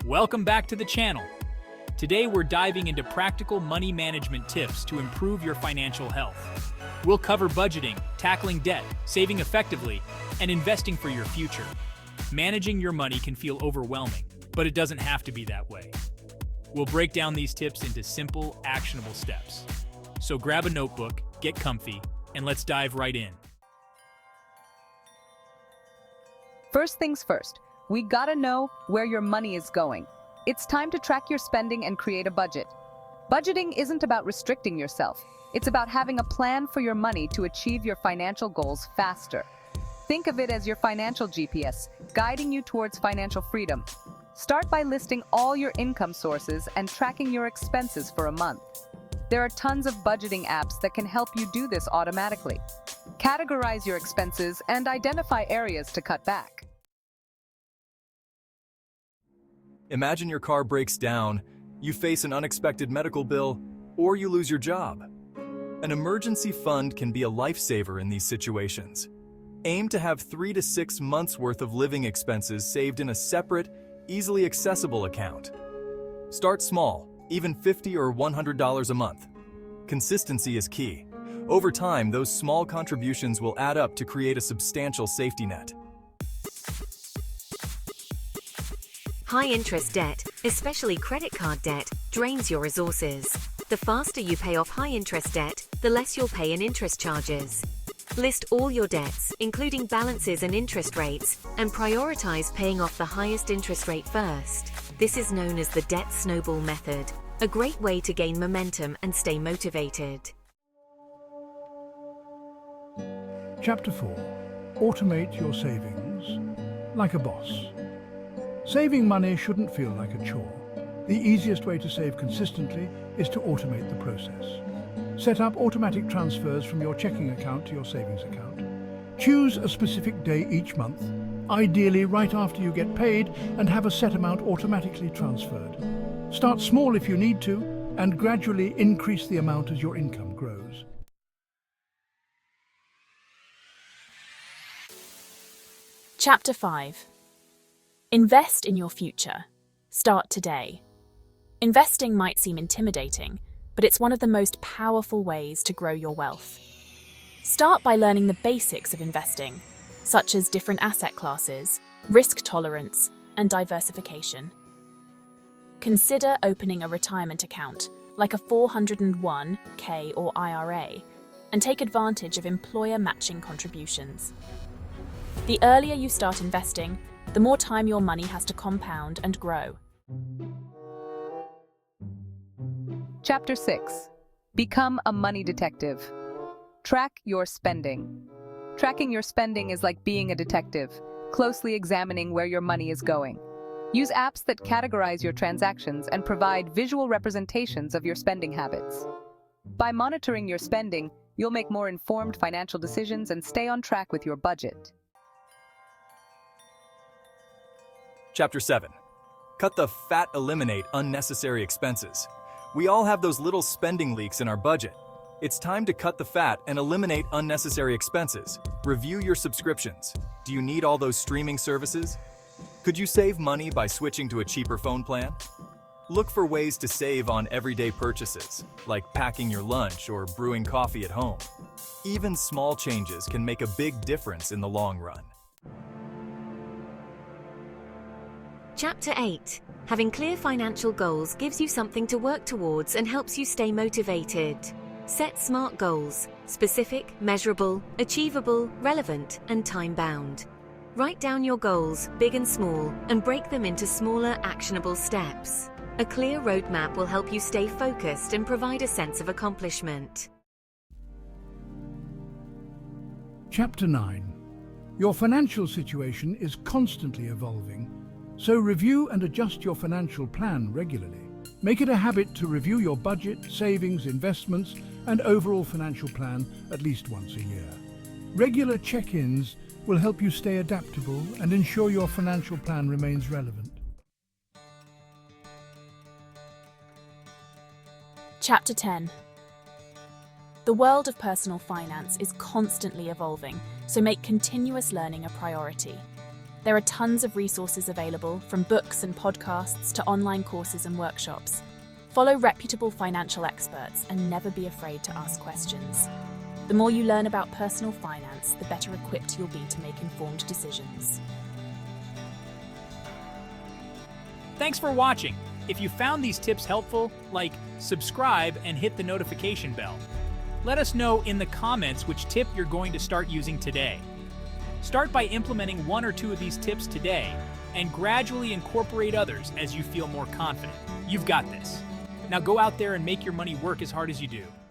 Welcome back to the channel. Today we're diving into practical money management tips to improve your financial health. We'll cover budgeting, tackling debt, saving effectively, and investing for your future. Managing your money can feel overwhelming, but it doesn't have to be that way. We'll break down these tips into simple, actionable steps. So grab a notebook, get comfy, and let's dive right in. First things first, we gotta know where your money is going. It's time to track your spending and create a budget. Budgeting isn't about restricting yourself. It's about having a plan for your money to achieve your financial goals faster. Think of it as your financial GPS, guiding you towards financial freedom. Start by listing all your income sources and tracking your expenses for a month. There are tons of budgeting apps that can help you do this automatically. Categorize your expenses and identify areas to cut back. Imagine your car breaks down, you face an unexpected medical bill, or you lose your job. An emergency fund can be a lifesaver in these situations. Aim to have 3 to 6 months' worth of living expenses saved in a separate, easily accessible account. Start small, even $50 or $100 a month. Consistency is key. Over time, those small contributions will add up to create a substantial safety net. High-interest debt, especially credit card debt, drains your resources. The faster you pay off high-interest debt, the less you'll pay in interest charges. List all your debts, including balances and interest rates, and prioritize paying off the highest interest rate first. This is known as the debt snowball method, a great way to gain momentum and stay motivated. Chapter 4. Automate your savings like a boss. Saving money shouldn't feel like a chore. The easiest way to save consistently is to automate the process. Set up automatic transfers from your checking account to your savings account. Choose a specific day each month, ideally right after you get paid, and have a set amount automatically transferred. Start small if you need to, and gradually increase the amount as your income grows. Chapter 5. Invest in your future. Start today. Investing might seem intimidating, but it's one of the most powerful ways to grow your wealth. Start by learning the basics of investing, such as different asset classes, risk tolerance, and diversification. Consider opening a retirement account, like a 401(k) or IRA, and take advantage of employer matching contributions. The earlier you start investing, the more time your money has to compound and grow. Chapter 6. Become a money detective. Track your spending. Tracking your spending is like being a detective, closely examining where your money is going. Use apps that categorize your transactions and provide visual representations of your spending habits. By monitoring your spending, you'll make more informed financial decisions and stay on track with your budget. Chapter 7. Cut the fat, eliminate unnecessary expenses. We all have those little spending leaks in our budget. It's time to cut the fat and eliminate unnecessary expenses. Review your subscriptions. Do you need all those streaming services? Could you save money by switching to a cheaper phone plan? Look for ways to save on everyday purchases, like packing your lunch or brewing coffee at home. Even small changes can make a big difference in the long run. Chapter 8. Having clear financial goals gives you something to work towards and helps you stay motivated. Set SMART goals: specific, measurable, achievable, relevant, and time-bound. Write down your goals, big and small, and break them into smaller, actionable steps. A clear roadmap will help you stay focused and provide a sense of accomplishment. Chapter 9. Your financial situation is constantly evolving, so review and adjust your financial plan regularly. Make it a habit to review your budget, savings, investments, and overall financial plan at least once a year. Regular check-ins will help you stay adaptable and ensure your financial plan remains relevant. Chapter 10. The world of personal finance is constantly evolving, so make continuous learning a priority. There are tons of resources available, from books and podcasts to online courses and workshops. Follow reputable financial experts and never be afraid to ask questions. The more you learn about personal finance, the better equipped you'll be to make informed decisions. Thanks for watching. If you found these tips helpful, subscribe and hit the notification bell. Let us know in the comments which tip you're going to start using today. Start by implementing 1 or 2 of these tips today and gradually incorporate others as you feel more confident. You've got this. Now go out there and make your money work as hard as you do.